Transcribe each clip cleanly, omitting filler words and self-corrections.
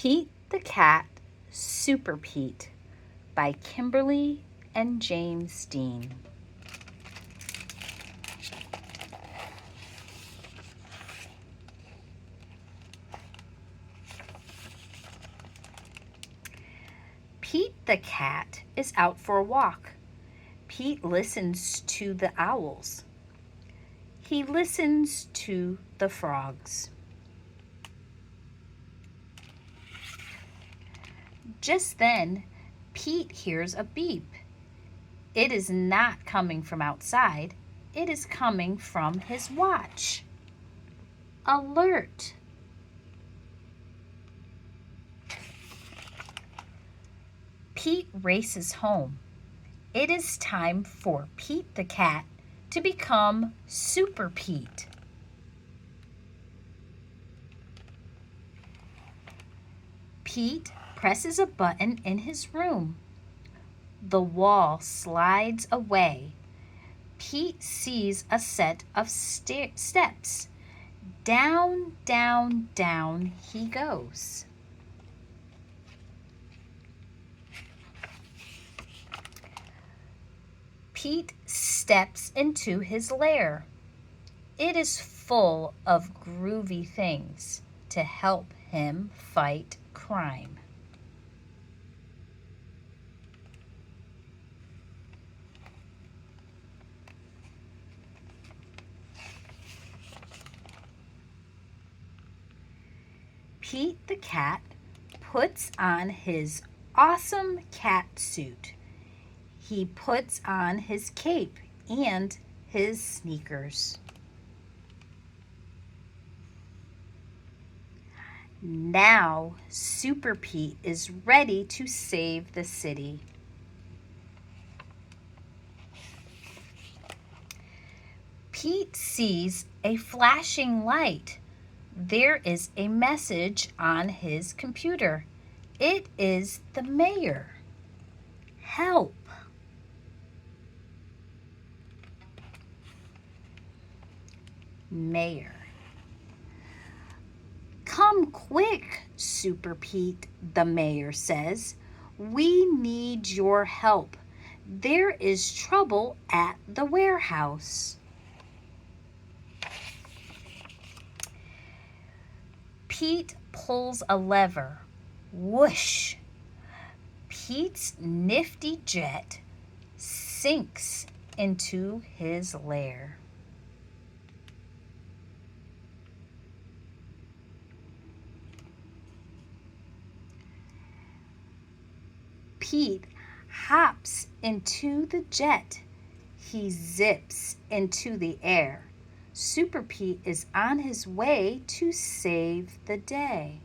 Pete the Cat, Super Pete by Kimberly and James Dean. Pete the cat is out for a walk. Pete listens to the owls. He listens to the frogs. Just then, Pete hears a beep. It is not coming from outside. It is coming from his watch. Alert! Pete races home. It is time for Pete the cat to become Super Pete. Pete presses a button in his room. The wall slides away. Pete sees a set of steps. Down, down, down he goes. Pete steps into his lair. It is full of groovy things to help him fight crime. Pete the cat puts on his awesome cat suit. He puts on his cape and his sneakers. Now Super Pete is ready to save the city. Pete sees a flashing light. There is a message on his computer. It is the mayor. Help! Mayor. Come quick, Super Pete, the mayor says. We need your help. There is trouble at the warehouse. Pete pulls a lever. Whoosh! Pete's nifty jet sinks into his lair. Pete hops into the jet. He zips into the air. Super Pete is on his way to save the day.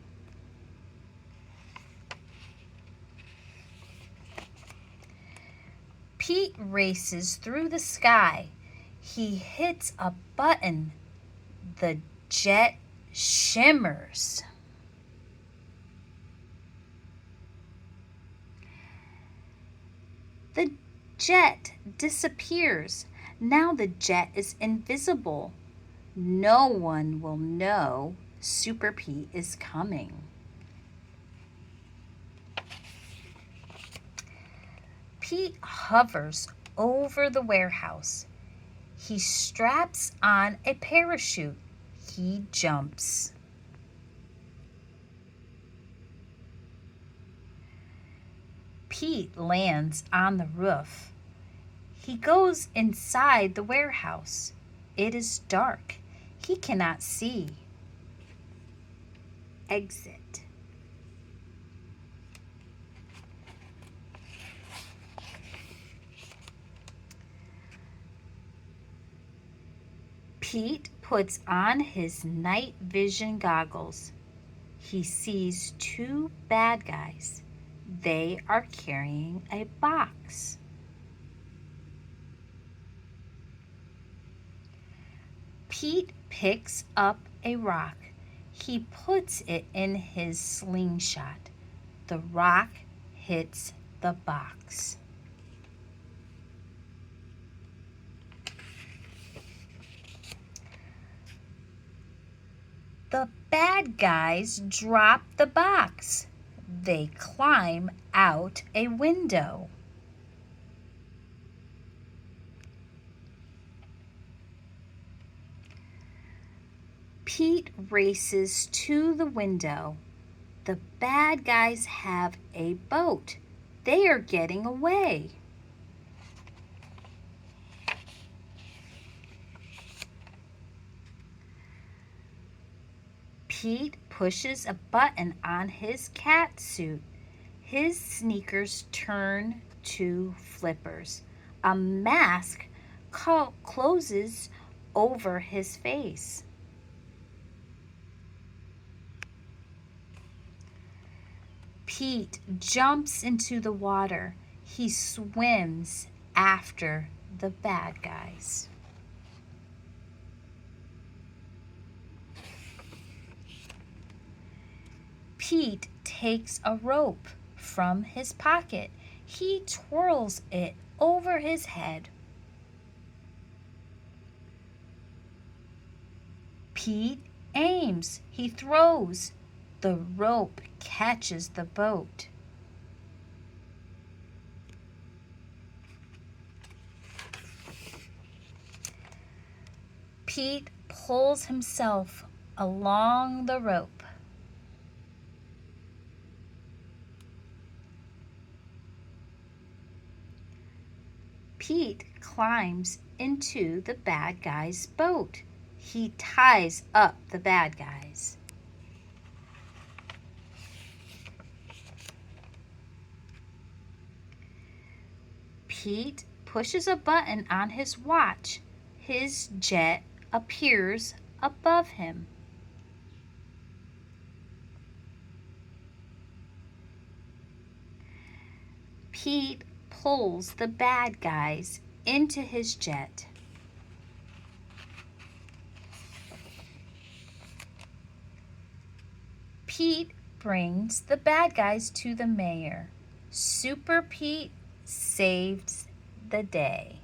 Pete races through the sky. He hits a button. The jet shimmers. The jet disappears. Now the jet is invisible. No one will know Super Pete is coming. Pete hovers over the warehouse. He straps on a parachute. He jumps. Pete lands on the roof. He goes inside the warehouse. It is dark. He cannot see. Exit. Pete puts on his night vision goggles. He sees two bad guys. They are carrying a box. Pete picks up a rock. He puts it in his slingshot. The rock hits the box. The bad guys drop the box. They climb out a window. Pete races to the window. The bad guys have a boat. They are getting away. Pete pushes a button on his cat suit. His sneakers turn to flippers. A mask closes over his face. Pete jumps into the water. He swims after the bad guys. Pete takes a rope from his pocket. He twirls it over his head. Pete aims. He throws. The rope catches the boat. Pete pulls himself along the rope. Pete climbs into the bad guy's boat. He ties up the bad guys. Pete pushes a button on his watch. His jet appears above him. Pete pulls the bad guys into his jet. Pete brings the bad guys to the mayor. Super Pete saves the day.